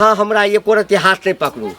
हाँ हमरा ये कोरत हाथ नहीं पकड़ू।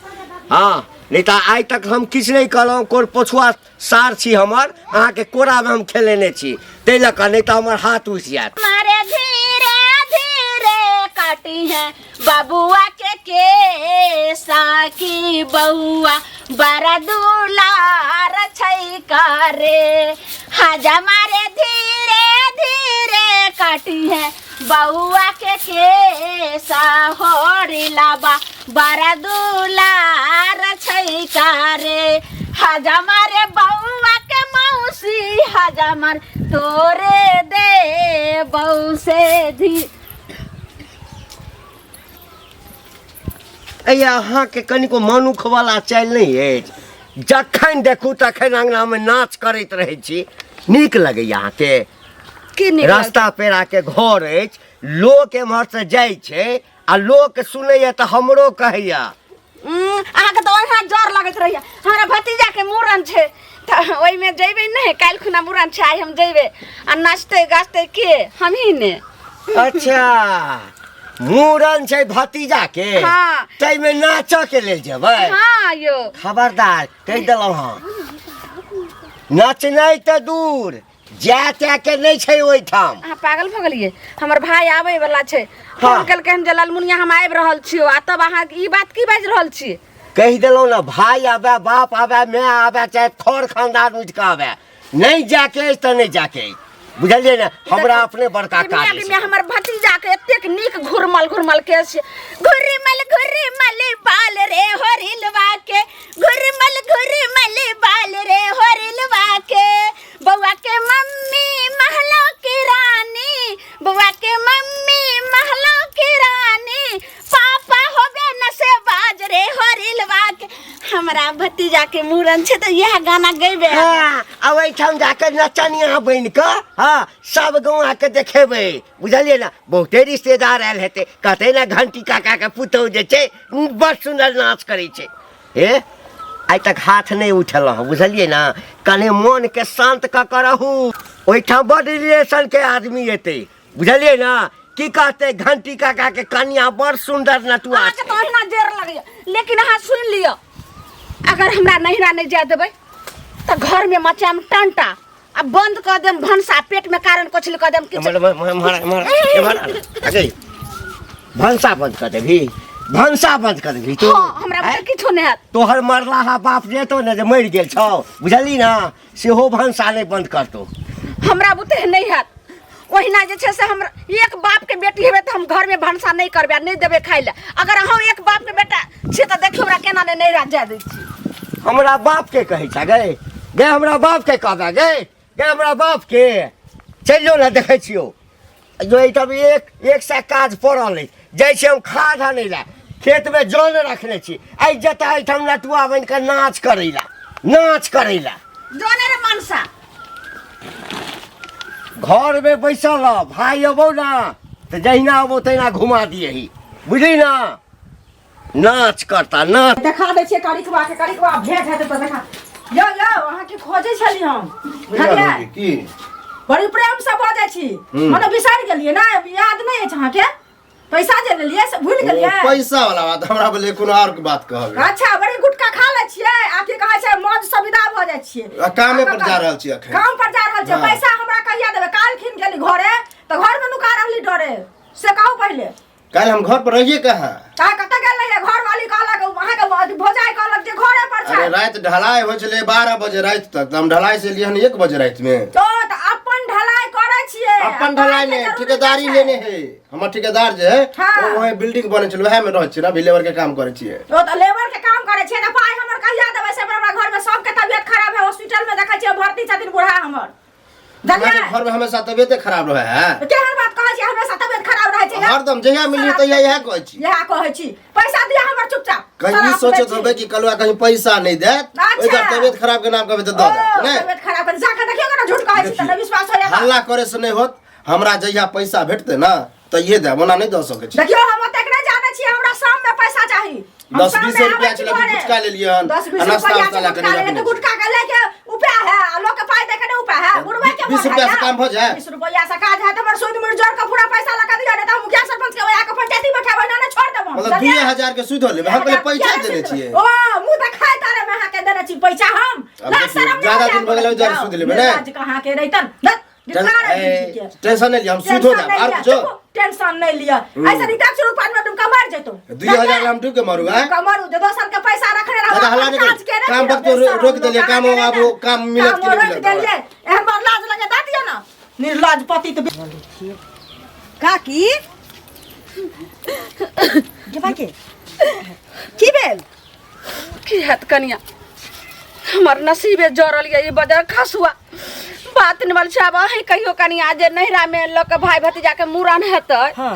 हाँ नहीं तो आज तक हम किछ नहीं कहलौं। कोर पछुआ सार छी हमर अहाँ के कोरा में हम खेलेने छी ते लक नहीं तो हमर हाथ उठ जात। मारे धीरे धीरे काटी है बाबुआ के साकी बहुआ बड़ा दुलार छै करे हाजा मारे धीरे धीरे काटी है बहुआ के साहोरी लाबा बड़ा दुलार छै करे हाजा मारे बहुआ के मौसी हाजा मार तोरे दे बहु से धी अहाँ के कनिको मनुख वाला चाल नहीं है। जखन देखू तखन अंगना में नाच करते रहे छी। नीक लगे यहाँ के रास्ता पेरा के घर है लोग एम्हर से जाय छे आ लोग सुनैया तो हमरो कहैया अहाँ के तो यहाँ डर लगत रहिया। हमरा भतीजा के मूड़न छे त ओइ में जइबे नहीं काल खुना मूड़न छे आई हम जइबे आ नाचते गाचते के हम ही ने। अच्छा मूड़न छे भतीजा के हाँ तै में नाच के ले जेबै। हाँ यो खबरदार कह देलौं हां नाचनाइ त दूर जाते के नहीं छे ओइ ठाम। अहाँ पागल भ गेलिए हमर भाई आबै वाला छे हाँ। फोन कल के हम जलाल मुनिया हम आइब रहल छियो आ तब अहाँ ई बात की बाज रहल छी। कह दिलो ना भाई आवे बाप आवे मैं आवे चाहे थोर खानदान उठ के आवे नहीं जाके तो नहीं जाके बुझलिए ना हमरा अपने बड़का काज में हमर भतीजा के एतेक नीक घुरमल के छे घुरमल बाल रे होरिलवा के घुरमल बाल रे होरिलवा के बउआ के मम्मी महलो की रानी बउआ के मम्मी महलो की रानी पापा होबे न से बाज रे होरिलवा के हमरा भतीजा के मूड़न छे तो यह गाना गइबे। हां अब एठाम जाके नचनिया बन के हां सब गांव आके देखेबे बुझलिए ना। बहुते रिश्तेदार आयल हेते कहते ना घंटी काका के पुतौ जे छे बड़ सुंदर नाच करे छे। ए आज तक हाथ नहीं उठल बुझलिए ना। कने मन के शांत क करहु ओइठाम बड़ रिलेशन के आदमी एते बुझलिए ना। की कहते घंटी काका के कन्या बड़ सुंदर नटुआ छे तो इतना देर लगे लेकिन अहाँ सुन लियो अगर हमरा नहिरा नहीं जा देबै तो घर में मचाम टंटा अब बंद कर देम भंसा पेट में कारण कोछल कर देम भंसा बंद कर देभी भंसा बंद कर देभी तो हां हमरा बता किछो नहीं है तोहर मरला बाप जेतो ने जे मर गेल छौ बुझली ना सेहो भंसा नहीं बंद करतो। हमरा बुते नहीं है ओहिना जे छे से हम एक बाप के बेटी हेबे तो हम घर में भंसा नहीं करबे नहीं देबे खाइ ले। अगर हम एक बाप के बेटा छे तो देखियो हमरा केना नहीं राज जा दै छी। हमरा बाप के कहै छ गे हमरा बाप के कहबे गे हमरा बाप के चलियो ना देखै छियो जो तब एक से काज पड़ल है जाय छी हम खाद आनै ला खेत में जन रखने छी आई जता हम लटुआ बन के नाच करैला जोने रे मनसा घर में बैसल भाई अबो ना तो जहिना अबो तहिना घुमा दिए बुझली ना। नाच करता नाच देखा दे छे करिकवा भेज हेते तो देखा यो अहाँ के खोजे छली हम बुझलिए की बड़ी प्रेम से बजे छी मने बिसार गेलिए ना याद नहीं है अहाँ के पैसा जे लेलिए से भूल गेलिए पैसा वाला बात हमरा बोले कोनो और के बात कहबे। अच्छा बड़ी गुटका खा ले छिए आके कहे छै मौज सुविधा भ जाय छिए कामे पर जा रहल छी अखन काम पर जा रहल छी पैसा हमरा कहिया देबे काल खिन गेली घरे तो घर में नुका रहली डरे से कहू पहले कल हम घर पर रहिए कहां का कत गेल रहिए घर वाली कहलक वहां के भोजाई कहलक जे घरे पर छै। अरे रात ढलाई हो छले 12 बजे रात तक हम ढलाई से लिहन 1 बजे रात में तो अपन ढलाई करे छिए अपन ढलाई ने ठेकेदारी लेने है हमर ठेकेदार जे है वही बिल्डिंग बने छल वही में रह छी ना लेबर के काम करे छिए तो लेबर के काम करे छिए त पाई हमर कहिया देबे से हमरा घर में सबके तबीयत खराब है हॉस्पिटल में देखै छिए भर्ती छथिन बूढ़ा हमर हमारे घर में हमेशा तबीयत खराब रहे है केहन बात कहै छी हमेशा तबीयत खराब रहै छै हरदम जहिया मिली तहिया यह कहै छी पैसा दिया हमर चुपचाप कहीं सोचत होबे कि कलवा कहीं पैसा नहीं दे ओइ जब तबीयत खराब के नाम कहबे त दे नहीं तबीयत खराब कर जाके देखियो ना झूठ कहै छी त विश्वास हो जाता हल्ला करे से नहीं होत हमरा जहिया पैसा भेटते ना तो ये दे मना नहीं द सके छी। देखियो हम तक नहीं जाने छी हमरा शाम में पैसा चाहिए 10-20 रुपया चला गुटका ले लियन नाश्ता वास्ता ला के नहीं तो गुटका का लेके उपाय है लोग के पाई देके नहीं उपाय है बुढ़वा के 20 रुपया से काम हो जाए 20 रुपया से काज है तो हमर सूद मिर्जर का पूरा पैसा लगा दिया नहीं तो हम मुखिया सरपंच के वया के पंचायती बैठाबे ना छोड़ देबो मतलब 2000 के सूद होले हम पहले पैसा देने छिए ओ मुंह त खाए तारे में के देने छी पैसा हम ज्यादा दिन बगल जार सूद लेबे ना आज कहां के रहितन टेंशन नहीं लिया हम सूद हो जा और पूछो टेंशन नहीं लिया ऐसा नहीं 10 रुपया में तुम कमार जेतो 2000 हम टू के मारू है कमारू दे दोसर के पैसा रखने रहो हल्ला नहीं काम वक्त रोक देलिए काम अब काम मिलत के रोक देलिए एहन बार लाज लगे दा दिया ना निर्लज पति तो काकी जबा के की भेल की हैत कनिया हमर नसीबे जरल ये बदर खसुआ बात निवल छाबा है कहियो कनिया जे नहिरा में लोग भाई भतीजा के मुरन हेतै हां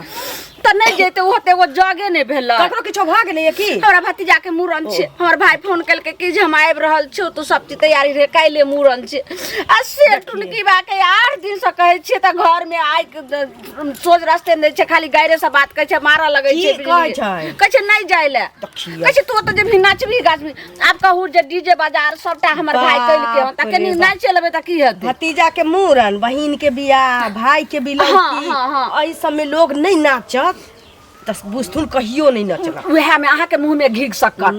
त नहीं जेते होते वो जगे ने भेल ककरो किछो भ गेलै की हमरा भतीजा के मुरन छे हमर भाई फोन कल के कि जे हम आइब रहल छी तो सब चीज तैयारी रे काइले मुरन छे आ से टुनकी बा के 8 दिन से कहे छी त घर में आइ सोच रास्ते नहीं छे खाली गायरे से बात कहे छे मारा लगे छे कहे छे नहीं जाइले कहे छे तू त जे भी नाचबी गाचबी आप कहू जे डीजे बाजार सबटा हमर भाई कइल के त कनी नाच चलबे त की हेतै भतीजा के मुरन बहिन के बियाह भाई के बिलौकी एई सब में लोग नहीं नाचत तस बुझथुन कहियो नहीं नचला वह में आहा के मुंह में घिग सकन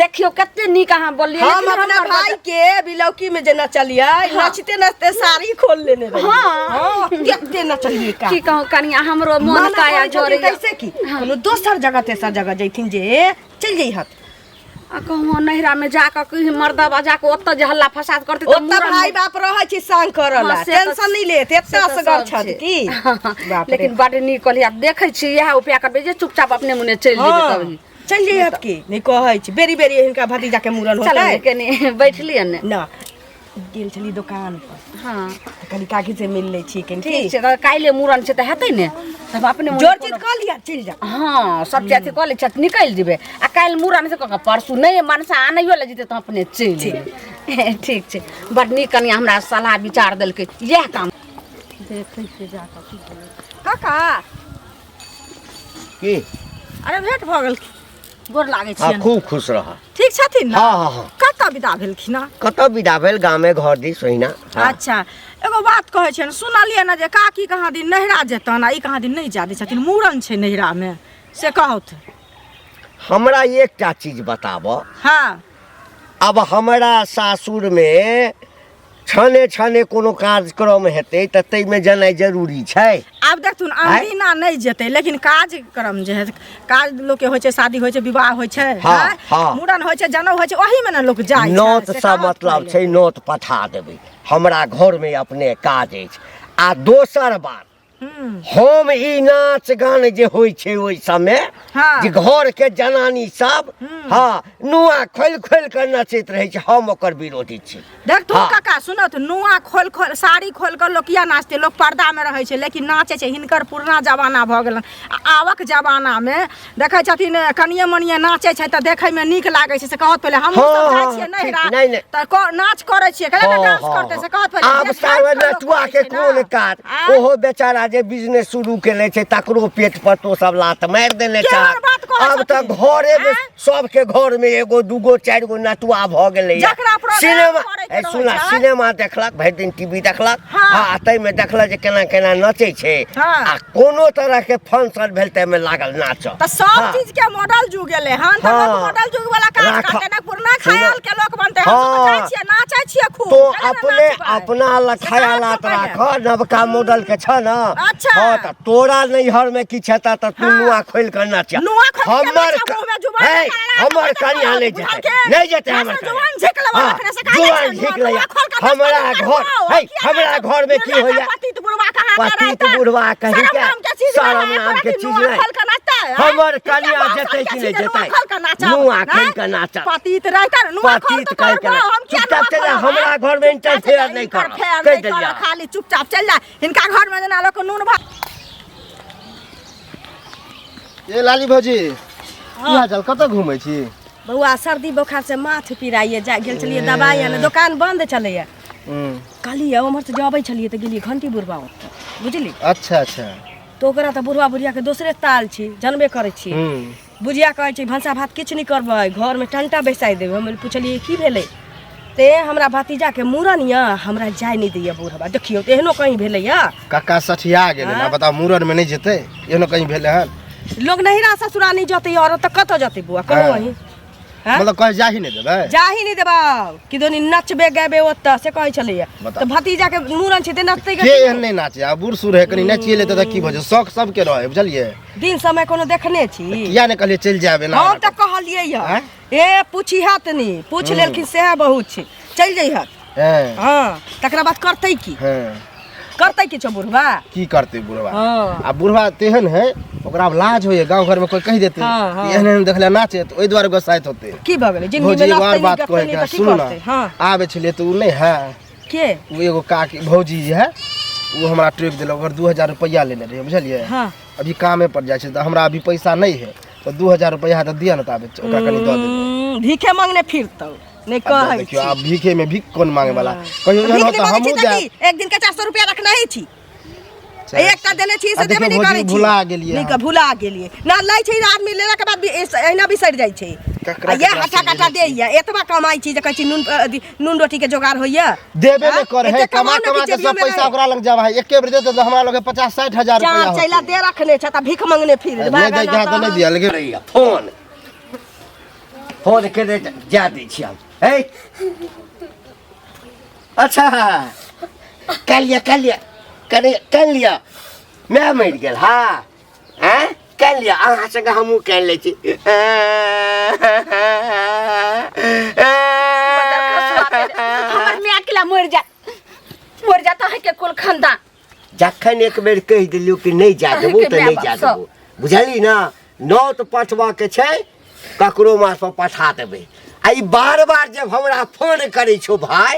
देखियो कते नीक आहा बोलिए हम अपना भाई के बिलौकी में जे नचलिए नाचते नाचते साड़ी खोल लेने रही हां केते नचलिए का की कहूं कनिया हमरो मन काया जोरे कैसे की कोनो दोसर जगह तेसर जगह जइथिन जे चल जई हत आ कहूं नहिरा में जाके कहीं मर्दा बाजा के ओत्त जे हल्ला फसाद करते त ओत्त भाई बाप रहै छी संग करला टेंशन नहीं लेत एत्ता असगर छत की लेकिन बड नीक कहलिया देखै छी यह उपाय करबे जे चुपचाप अपने मुने चल जेबे तभी चल जई हत की नहीं कहै छी बेरी बेरी हिनका भतीजा के मुरन होतै चल कनी बैठलिए ने ना गेल छली दुकान पर हां कनी काकी से मिल ले छी कनी ठीक छै त काइले मुरन छै त हेतै ने तब अपने जोर चीज क लिया चल जा हां सब चीज क ले छत निकल जेबे आ काइल मुरन से क परसू नहीं मनसा आनैयो ले जेते त अपने चल जेबे ठीक छै बड नीक कनिया हमरा सलाह विचार देलकै यह काम देखै छै जाके काका की अरे भेट भ गेल गोर लागै हां छी खूब खुश रह ठीक छथिन ना हां हां कत विदा भेलखिन ना कत विदा भेल गांव में घर दी सोहिना अच्छा एगो बात कहै छै सुनलिए ना जे काकी कहाँ दिन नहिरा जेतन आ ई कहाँ दिन नहीं जादे छथिन मूरन छै नहिरा में से कहत हमरा एकटा चीज बताबो हां अब हमरा सासुर में छने छने कोनो कार्यक्रम हेतै त तै में जेनाइ जरूरी छै आब देखथुन अनदीना नहीं जेतै लेकिन कार्यक्रम जे है काज लोग के होय छै शादी होय छै विवाह होय छै मूरन होय छै जनौ होय छै ओही में ना लोग जाय छै नोत सा मतलब छै नोत पठा देबै हमरा घर में अपने काज अछि आ दोसर बात हम ई नाच गान जे होय छै ओइ समय जे घर के जनानी सब हां नुआ खोल खोल के नचैत रहै छै हम ओकर विरोधी छी देख तू काका सुनो त नुआ खोल खोल साड़ी खोल कर लोग किया नाचते लोग पर्दा में रहै छै लेकिन नाचे छै हिनकर पुराना जमाना भ गेलन आवक जमाना में देखै छथिन कनिए मनिए नाचे छै त देखै में नीक लागै छै से कहत पहले हम सब जाय छियै नहिरा त नाच करै छियै कहले डांस करते से कहत पहले आब सावन नचुआ के कोन काज ओहो बेचारा जे बिजनेस शुरू केले छै तकरो पेट पर तो सब लात मार देने छै अब त घरे में सबके घर में एगो दूगो चार गो नटुआ भ गेलै सिनेमा सुना सिनेमा देखलक भरि दिन टीवी देखलक आ तै में देखलक जे केना केना नचै छै आ कोनो तरह के फंक्शन भेल तै में लागल नाच त सब चीज के मॉडल जुग गेलै हन त मॉडल जुग वाला काज करते ना पुराना ख्याल के लोग बनते हम सब जाय छियै नाचै छियै खूब तो अपने अपना ल ख्यालात राख नवका मॉडल के छ न हां त तोरा नैहर में की छता त तू नुआ खोल के नाच हमर कन्या नहीं जेते हमर जुआन झिकले हमरा घर में की होया पतित बुढ़वा कहि के शरम नाम के चीज नहीं हमर कन्या जेते कि नहीं जेते नुआ खोल के नाच पतित रहता नुआ पतित कह के चुपचाप चल जा हमरा घर में इंटरफेयर नहीं कर कह दे खाली चुपचाप चल जा इनका घर में जना लोग नून भात ए लाली भौजी की हाल चाल कत घुमै छी बउआ सर्दी बुखार से माथ पिराइए जा गेल छलिए दवाई आने दुकान बंद चलैया कहलिए उमर से जबै छलिए त गेलिए घंटी बुढ़वा बुझली अच्छा अच्छा तो ओकरा त बुढ़वा बुढ़िया के दोसरे ताल छी जानबे करै छी बुढ़िया कहै छै भंसा भात किछ नहीं करबै घर में टंटा बैसाइ देबै हम पूछलिए की भेलै ते हमरा भतीजा के मूरन या हमरा जाय नहीं दैया बुढ़वा देखियो त एहनो कहीं भेलै या काका सठिया गेलै ना बता मूरन में नहीं जेते एहनो कहीं भेलै हन लोग नहिरा ससुरा नहीं जते और त कत जते बुआ कहो वही मतलब कहे जा ही नहीं देबे जा ही नहीं देबा कि दोनी नचबे गाबे ओत से कहै छलिए तो भतीजा के मूरन छै ते नचते के एहन नहीं नाचे आ बूढ़ सूढ़ है कनी नचिए लेते त की भजे शौक सबके रहे बुझलिए दिन समय कोनो देखने छी किया ने कहलिए चल जाबे ना हम त कहलिए या ए पूछी हाथ नहीं पूछ लेलखिन से बहुत छै चल जई हाथ हां तकरा बाद करतै की करतै कि छ बुढ़वा की करते बुढ़वा आ बुढ़वा तेहन है ओकरा लाज होय गांव घर में कोई कह देते कि एहन देखले नाचे तो ओइ द्वारे गोसाइत होते की भ गेलै जिंदगी में और बात कहे के सुन ना आबे छले तो उ नहीं है के वो एगो काकी भौजी जे है वो हमरा ट्रिप देलक और 2000 रुपया लेने रहे बुझलिए अभी कामे पर जाय छै त हमरा अभी पैसा नहीं है तो 2000 रुपया त दिया न त आबे ओकरा कनी द दे भीखे मांगने फिरतौ नहीं कहै देखियो आप भीखे में भीख कोन मांगे वाला कहियो जन त हमहु दे एक दिन के 400 रुपया रखना ही छी एकटा देने छी से देबे नहीं करै छी भुला गेलिए नहीं भुला गेलिए ना लै छै आदमी लेला के बाद एना बिसर जाय छै आ ये हटा कटा देइया एतबा कमाई छी जे कहै छी नून रोटी के जोगार होइया देबे ने कर है कमा कमा के सब पैसा ओकरा लग जाब है एके बेर दे त हमरा लगे 50-60 हजार रुपया हो चला दे रखने छ त भीख मांगने फिर नहीं दे जा त नहीं दिया लेकिन फोन के दे जा दै छी हम ए अच्छा कल लिया मैं मर गेल हाँ हैं कल लिया अहाँ संगे हमहूँ कल लै छी हमर मियां किला मर जा त है के कुल खानदान जखन एक बेर कहि दिलियो कि नहीं जा देबो त नहीं जा देबो बुझली ना नौत पठवा के छै ककरो मास पर पठा देबै आ ई बार बार जब हमरा फोन करै छौ भाई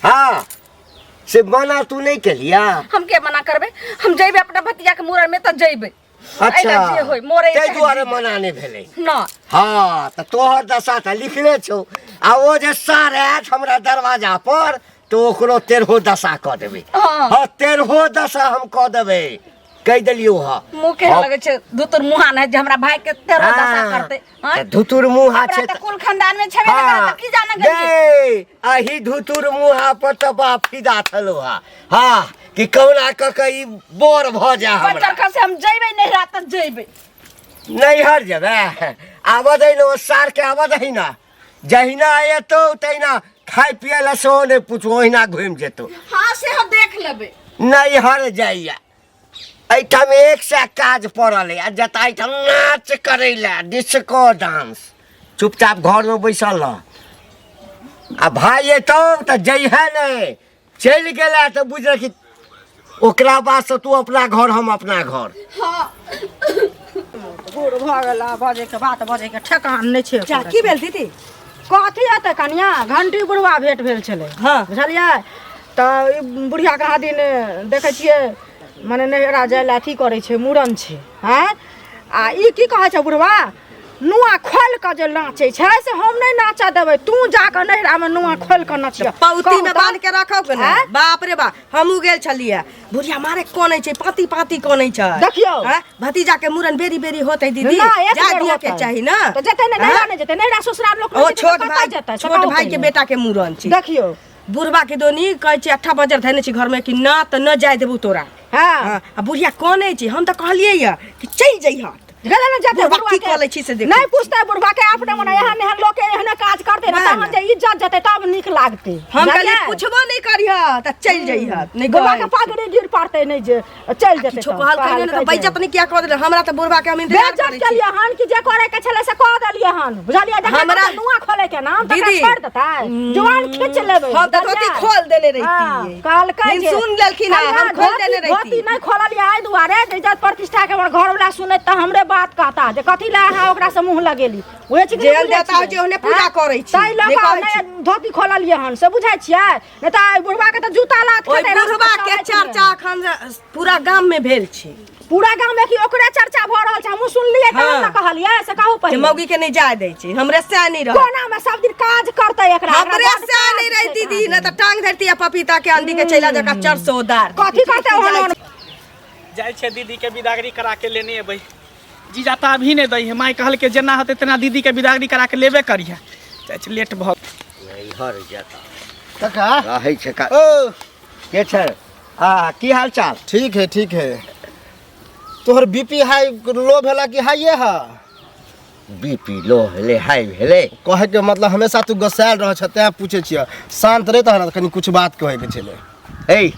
हाँ से मना तू नहीं केलिया हम के मना करबे हम जइबे अपना भतीजा के मूरन में त जइबे अच्छा जे होय मोरे तै दुआरे मना नहीं भेलै ना हाँ त तोहर दशा त लिखले छौ आ ओ जे सार आयत हमरा दरवाजा पर तो ओकरो 13 दशा क देबै हाँ 13 दशा हम क देबै कह दिलियो हा मुंह के लगे छै धुतुर मुहान है जे हमरा भाई के 13 दशा करते हां धुतुर मुहा छै त कुल खानदान में छबे ना करत की जाना गई आही धुतुर मुहा पर त बाप फिदा थलो हा हां कि कौना क कई बोर भ जा हमरा बच्चा से हम जइबे नहीं रात तक जइबे नहीं हर जबे आबद है न सार के आबद है ना जहिना एतो तहिना खाय पिए ला सो ने पूछो ओहिना घुम जेतो हां से हम देख लेबे नहीं हर जाइया ऐठम एक से काज पड़ल है जता ऐठम नाच करे ला डिस्को डांस चुपचाप घर में बैसल आ भाई एतो त जइहे नहीं चल गेला त बुझ कि ओकरा बाद से तू अपना घर हम अपना घर हां बूढ़ भ गेला बजे के बात बजे के ठेकान नहीं छै की भेल दीदी कथी हेतै कनिया घंटी बुढ़वा भेट भेल छलै हाँ बुझलियै त बुढ़िया कहा दिन देखै छियै माने नहिरा जाय ला अथी करै छै मूड़न छै हैं आ ई की कहै छै बुढ़वा नुआ खोल के जे नाचै छै से हम नहीं नाचा देबै तू जाके नहिरा में नुआ खोल के नाचिया पौती में बांध के रखौ के ना बाप रे बाप हमहू गेल छलिए बुढ़िया मारे कोनै छै पाती पाती कोनै छै देखियो भतीजा के मूड़न बेरी बेरी होतै दीदी जा दिया के चाही ना त जते नहिरा नहीं जते नहिरा ससुराल लोग ओ छोट भाई के बेटा के मूड़न छै देखियो बुढ़वा के दोनी कहै छै 8 बजे धैने छी घर में कि ना त न जाय देबू तोरा हां आ बुढ़िया कोनै छै हम त कहलिए या कि चल जइहा गला न जाते बुढ़वा की कहले छी से देख नहीं पूछते बुढ़वा के अपने मन एहन लोग के एहन काज करते ना तहन जे इज्जत जते तब निक लागते हम कहले पूछबो नहीं करिया त चल जइहा नहीं बुढ़वा के पागड़ी गिर पड़ते नहीं जे चल जते तो कहल कहले न त बेइज्जत नहीं किया कर दे हमरा त बुढ़वा के हम इंतजार करे छी बेइज्जत हन कि जे करे के छले से कह देलिए हन बुझलिए हमरा नुआ खोले के नाम त छोड़ देता जवान खींच लेबे हम त धोती खोल देले रहिती काल कह सुन लेलखिन हम खोल देले रहिती धोती नहीं खोललिए आइ दुआरे इज्जत प्रतिष्ठा के घर वाला सुने त हमरे बात कहता जे कथि ला अहाँ ओकरा से मुंह लगेली ओहे छी जेल देता जे ओने पूजा करै छी ताई लका धोती खोललिए हन से बुझाय छियै नै त बुढ़वा के त जूता लात खेते बुढ़वा के चर्चा खन पूरा गांव में भेल छै पूरा गांव में कि ओकरे चर्चा भ रहल छै हम सुनलिए त हम कहलिए से कहू पहिले मौगी के नहीं जाय दै छै हमरे से नहीं रह कोना में सब दिन काज करतै एकरा हमरे से नहीं रही दीदी न त टांग धरती आ पपीता के अंडी के चैला जका 400 दार कथि करतै ओहन जाय छै दीदी के विदागरी करा के लेने एबै जीजा त अभी नहीं दई है माई कहल के जेना होते तेना दीदी के विदागरी करा के लेबे करिया चाहे लेट भ नहीं हर जाता काका रहै छै का ओ के छै की हाल चाल ठीक है तोहर बीपी हाई लो भेला कि हाइए है? बीपी लो भेले हाई भेले कहे के मतलब हमेशा तू गसायल रह छ तें पूछे छियै। शांत रह त कनी कुछ बात कहे के छले। ए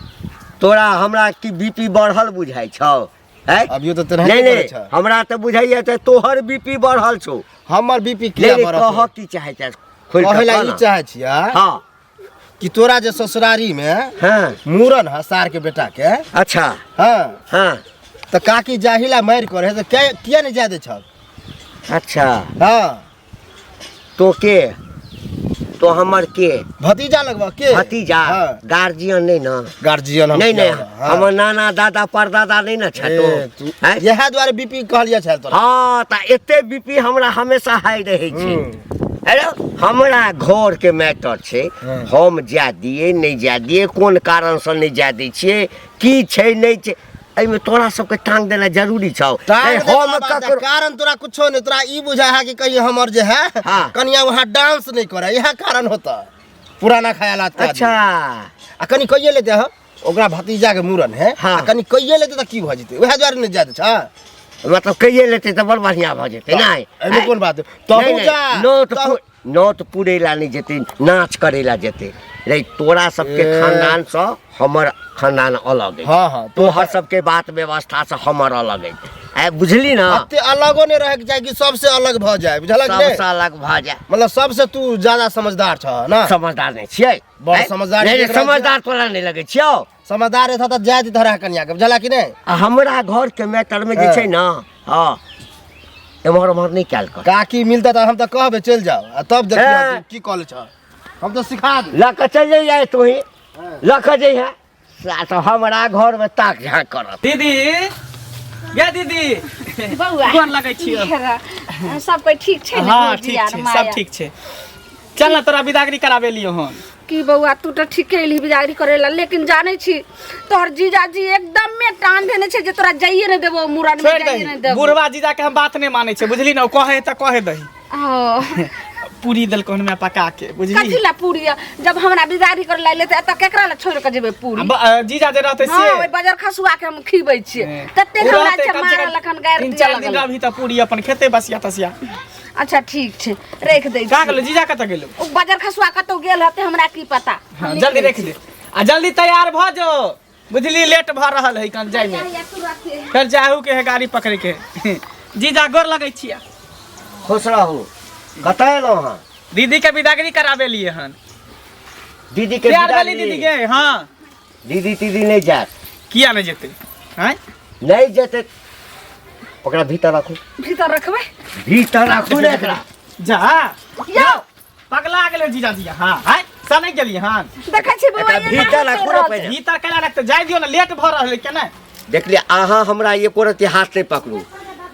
तोरा हमरा की बीपी बढ़ल बुझाइ छौ? है अभियो तो तेरे नहीं नहीं हमरा तो बुझाइए तो तोहर बीपी बढ़ल छौ। हमर बीपी किया बढ़ल? कह की चाहे छ? कहे ई चाहे छियै हां कि तोरा जे ससुरारी में हां मूरन है सार के बेटा के। अच्छा हां हां तो काकी जाहिला मार करे तो किया नहीं जादे छ? अच्छा हां तो के तो हमर के भतीजा लगवा के भतीजा गार्जियन नहीं ना? गार्जियन नहीं नहीं हमर नाना दादा परदादा नहीं ना छ तो यह द्वारे बीपी कहलिया छ तोरा? हां त एते बीपी हमरा हमेशा हाई रहे छै। हेलो हमरा घर के मैटर छे हम जा दिए नहीं जा दिए कोन कारण से नहीं जा दै छिए की छै नहीं छै एमे तोरा सबके टांग देना जरूरी छौ। हम कारण तोरा कुछो नहीं तोरा ई बुझा है कि कहीं हमर जे है कनिया वहां डांस नहीं करे यह कारण होता पुराना ख्यालात का। अच्छा आ कनी कइये लेते ह ओकरा भतीजा के मूरन है आ कनी कइये लेते त की भ जते वह द्वारे नहीं जाते छ? मतलब कहिए लेते तो बड़ बढ़िया भ जेते नहीं? एमे कोन बात तहु जा नोट पुरेला नहीं जेते नाच करेला जेते रे तोरा सबके खानदान से हमर खानदान अलग है। हां हां तोहर सबके बात व्यवस्था से हमर अलग है। ए बुझली ना? अते अलगो नहीं रहे के चाहे कि सबसे अलग भ जाए बुझलक ने? सबसे अलग भ जाए मतलब सबसे तू ज्यादा समझदार छ ना? समझदार नहीं छिए बड़ समझदार नहीं समझदार तोरा नहीं लगे छियो? समझदार है त जाय दी धरा कन्या के बुझला कि नहीं? हमरा घर के मैटर में जे छै ना हां एमहर उमहर नहीं कैल कर। काकी मिलता त हम त कहबे चल जाओ तब देखियो की कॉल छ हम तो सिखा दे लक चल जाए तू ही लक जई है तो हमरा घर में ताक झांक करत। दीदी गे दीदी बउआ कोन लगै छियो? सब कोई ठीक छै ने? हाँ ठीक छै सब ठीक छै। चल ना तोरा बिदागरी कराबे लियो हन। की बउआ तू तो ठीक है बिदागरी करेला लेकिन जाने छी तोहर जीजाजी एकदम में टान देने छै जे तोरा जाइए न देबो मुरन में जाइए न देबो। बुढ़वा जीजा के हम बात नहीं माने छै बुझली ना कहे त कहे दही पूरी दल कोन में पका के बुझली? कथिला पूरी जब हमरा बिदागरी करे ला लेते त केकरा ला छोड़ के जेबे पूरी? जीजा जे रहते से हां ओइ बाजार खसुआ के हम खीबै छियै तते हमरा छै मारा लखन गायर दिया 3-4 दिन अभी त पूरी अपन खेते बसिया तसिया। अच्छा ठीक छै रख दे का गेलो जीजा कत गेलो? ओ बाजार खसुआ कतो गेल हते हमरा की पता। हां जल्दी रख दे आ जल्दी तैयार भ जो बुझली लेट भ रहल है कन जाय में फिर जाहू के है गाड़ी पकड़ के। जीजा गोर लगै छिया। खुश रहू कतैलो हां दीदी के बिदागरी कराबे लिए हन। दीदी के प्यार वाली दीदी के हां दीदी दीदी नहीं जात किया नहीं जेते हैं? नहीं जेते ओकरा भीतर रखू भीतर रखबे भीतर रखू ने एकरा जा यो पगला गेलो जीजा जी हां है सनै गेली हन देखै छी बउआ ये भीतर रखू रे पहिले भीतर केला रखते जाय दियो ना लेट भ रहल है केना? देख लिया अहाँ हमरा ये कोरती हाथ नहीं पकड़ू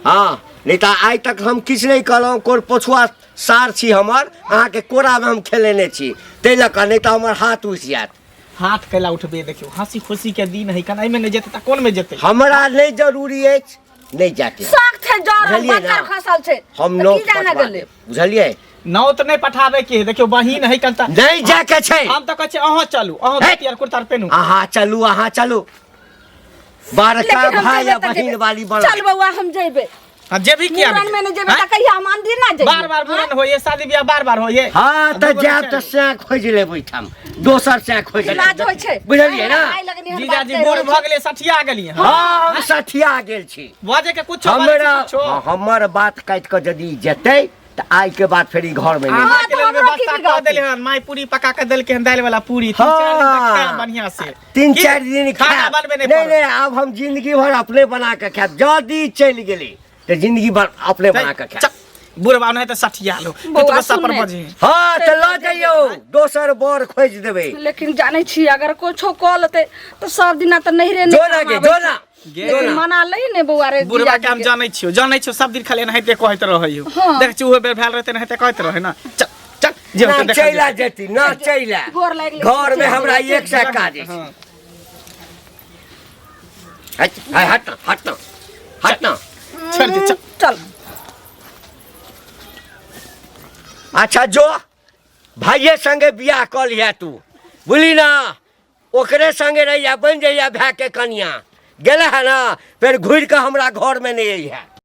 हां नहीं तो आज तक हम किछ नहीं कहलौं कोर पछुआ सार छी हमर अहाँ के कोरा में हम खेलेने छी तै लक नहीं तो हमर हाथ उसियात। हाथ कैला उठबे देखियो हंसी खुशी के दिन है कनाई में नहीं जेते त कोन में जेते? हमरा नहीं जरूरी है नहीं जाके शौक छै जर बच्चा खसल छै हम नौ बुझलिए नौ तो नहीं पठाबे के देखियो बहिन है कंता नहीं जाके छै हम त कहै छी अहाँ चलू अहाँ धोती और कुर्ता पेनू अहाँ चलू बड़का भाई या बहिन वाली बड़ चल बउआ हम जेबे। हां जे भी किया मुरन में नहीं जेबे त कहिया मंदिर ना जेबे बार-बार मुरन होए शादी ब्याह बार-बार होए। हां त जाब त से खोज लेबै हम दोसर से खोज इलाज होय छै बुझलिए ना? जीजाजी बूढ़ भ गेले सठिया गेलिए हां हम सठिया गेल छी बाजे के कुछ हमर बात काट के यदि जेतै त आई के बाद फेरी घर में नहीं के लिए व्यवस्था कर देले हन माई पूरी पका के देल के हन दाल वाला पूरी 3-4 दिन तक खाए बढ़िया से 3-4 दिन खाना बनबे नहीं अब हम जिंदगी भर अपने बना के खाब जदी चल गेली तो जिंदगी भर अपने बना के खाब। बुढ़वा नहीं तो सठिया लो तो बस पर बजे हां त ल जाइयो दोसर बोर खोज देबे। लेकिन जाने छी अगर कुछो क लेते तो सब दिन त नहीं रे जोना मना ले ने बउआ रे बुढ़वा के हम जानै छियो सब दिन खाली नहिते कहत रहइयो देख चूहे बेर भेल रहते नहिते कहत रहे ना चल चल जे होते देख चला जेती ना चला घर में हमरा एक से काज छै हट ना चल चल चल अच्छा जो भाइये संगे बियाह कर लिया तू बुझली ना ओकरे संगे रहिया बन जइया भाई के कन्या गेले है ना फिर घुर के हमरा घर में नहीं है